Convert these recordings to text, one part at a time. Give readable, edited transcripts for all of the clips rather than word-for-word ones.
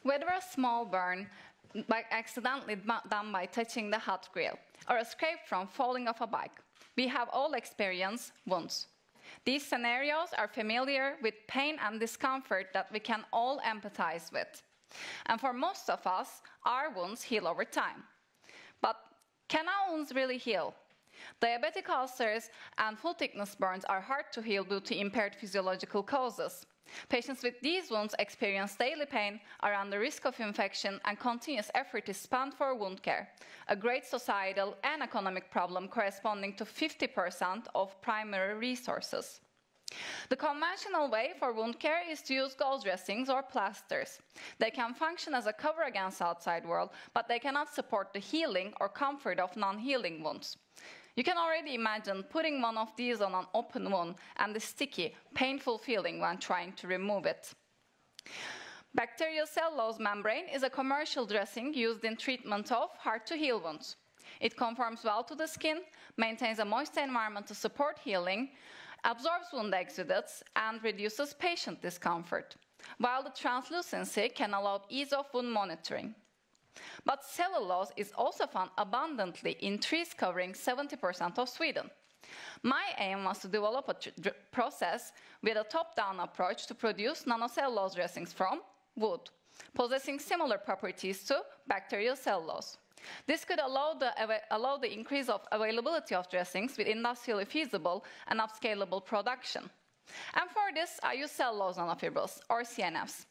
Whether a small burn accidentally done by touching the hot grill, or a scrape from falling off a bike, we have all experienced wounds. These scenarios are familiar with pain and discomfort that we can all empathize with. And for most of us, our wounds heal over time. But can our wounds really heal? Diabetic ulcers and full-thickness burns are hard to heal due to impaired physiological causes. Patients with these wounds experience daily pain, are under risk of infection, and continuous effort is spent for wound care, a great societal and economic problem corresponding to 50% of primary resources. The conventional way for wound care is to use gauze dressings or plasters. They can function as a cover against the outside world, but they cannot support the healing or comfort of non-healing wounds. You can already imagine putting one of these on an open wound and the sticky, painful feeling when trying to remove it. Bacterial cellulose membrane is a commercial dressing used in treatment of hard-to-heal wounds. It conforms well to the skin, maintains a moist environment to support healing, absorbs wound exudates, and reduces patient discomfort, while the translucency can allow ease of wound monitoring. But cellulose is also found abundantly in trees covering 70% of Sweden. My aim was to develop a process with a top-down approach to produce nanocellulose dressings from wood, possessing similar properties to bacterial cellulose. This could allow the increase of availability of dressings with industrially feasible and upscalable production. And for this, I use cellulose nanofibrils, or CNFs.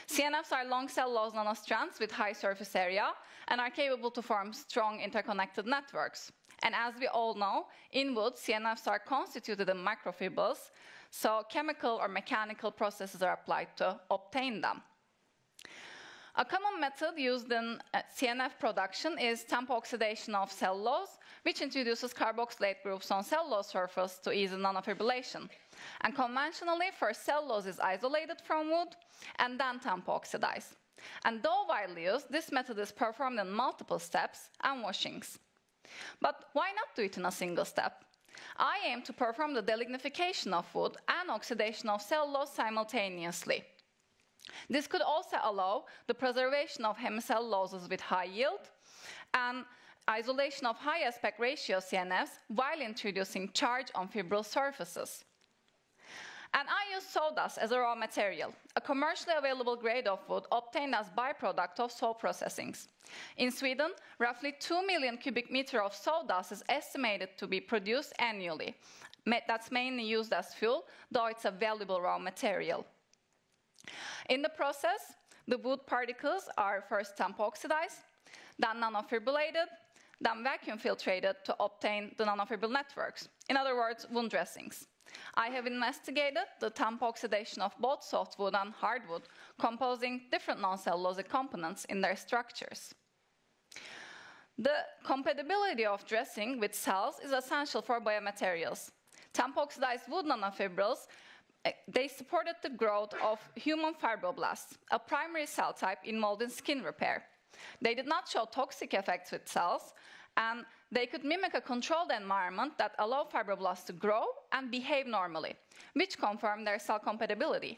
CNFs are long cellulose nanostrands with high surface area and are capable to form strong interconnected networks. And as we all know, in wood, CNFs are constituted in microfibrils, so chemical or mechanical processes are applied to obtain them. A common method used in CNF production is tempo oxidation of cellulose, which introduces carboxylate groups on cellulose surface to ease nanofibrillation. And conventionally, first cellulose is isolated from wood and then tempo oxidized. And though widely used, this method is performed in multiple steps and washings. But why not do it in a single step? I aim to perform the delignification of wood and oxidation of cellulose simultaneously. This could also allow the preservation of hemicelluloses with high yield and isolation of high aspect ratio CNFs while introducing charge on fibril surfaces. And I use sawdust as a raw material, a commercially available grade of wood obtained as byproduct of saw processings. In Sweden, roughly 2 million cubic meters of sawdust is estimated to be produced annually. That's mainly used as fuel, though it's a valuable raw material. In the process, the wood particles are first tempo oxidized, then nanofibrillated, then vacuum filtrated to obtain the nanofibril networks, in other words, wound dressings. I have investigated the tempo oxidation of both softwood and hardwood, composing different non-cellulosic components in their structures. The compatibility of dressing with cells is essential for biomaterials. Tempo oxidized wood nanofibrils they supported the growth of human fibroblasts, a primary cell type involved in skin repair. They did not show toxic effects with cells, and they could mimic a controlled environment that allowed fibroblasts to grow and behave normally, which confirmed their cell compatibility.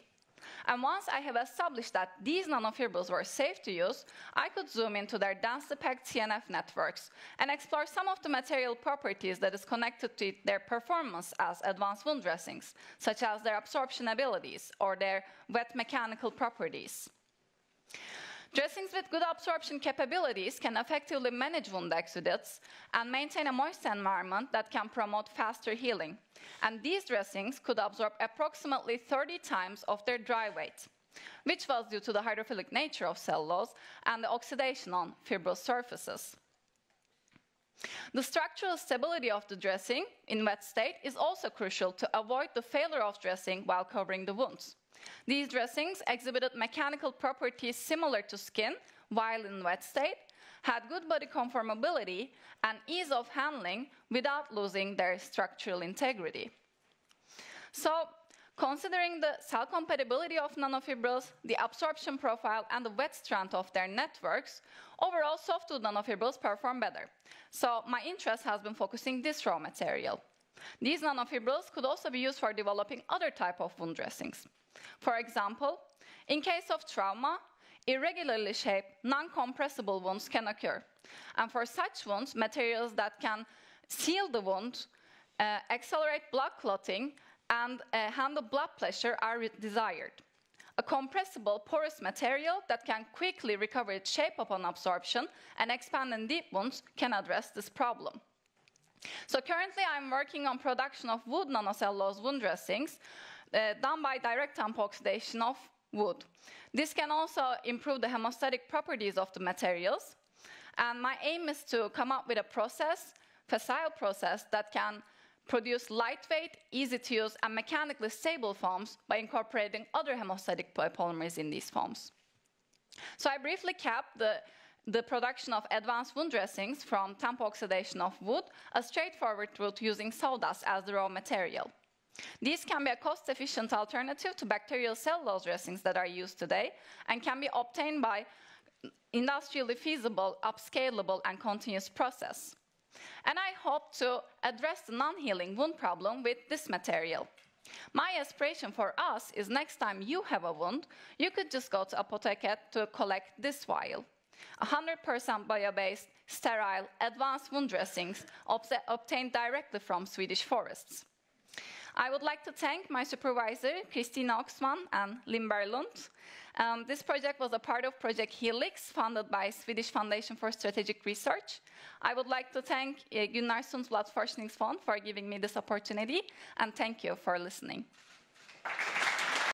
And once I have established that these nanofibrils were safe to use, I could zoom into their densely packed CNF networks and explore some of the material properties that is connected to their performance as advanced wound dressings, such as their absorption abilities or their wet mechanical properties. Dressings with good absorption capabilities can effectively manage wound exudates and maintain a moist environment that can promote faster healing. And these dressings could absorb approximately 30 times of their dry weight, which was due to the hydrophilic nature of cellulose and the oxidation on fibrous surfaces. The structural stability of the dressing in wet state is also crucial to avoid the failure of dressing while covering the wounds. These dressings exhibited mechanical properties similar to skin while in wet state, had good body conformability and ease of handling without losing their structural integrity. So, considering the cell compatibility of nanofibrils, the absorption profile, and the wet strength of their networks, overall softwood nanofibrils perform better. So, my interest has been focusing this raw material. These nanofibrils could also be used for developing other types of wound dressings. For example, in case of trauma, irregularly shaped, non-compressible wounds can occur. And for such wounds, materials that can seal the wound, accelerate blood clotting, and handle blood pressure are desired. A compressible, porous material that can quickly recover its shape upon absorption and expand in deep wounds can address this problem. So currently I'm working on production of wood nanocellulose wound dressings done by direct temp oxidation of wood. This can also improve the hemostatic properties of the materials. And my aim is to come up with a process, facile process, that can produce lightweight, easy to use, and mechanically stable foams by incorporating other hemostatic polymers in these foams. So I briefly capped the production of advanced wound dressings from temp oxidation of wood, a straightforward route using sawdust as the raw material. These can be a cost-efficient alternative to bacterial cellulose dressings that are used today and can be obtained by industrially feasible, upscalable, and continuous process. And I hope to address the non-healing wound problem with this material. My aspiration for us is next time you have a wound, you could just go to Apotheket to collect this vial. 100% bio-based, sterile, advanced wound dressings obtained directly from Swedish forests. I would like to thank my supervisor, Kristina Oxman and Linn Berglund. This project was a part of Project Helix, funded by Swedish Foundation for Strategic Research. I would like to thank Gunnar Sundblads forskningsfonds for giving me this opportunity, and thank you for listening.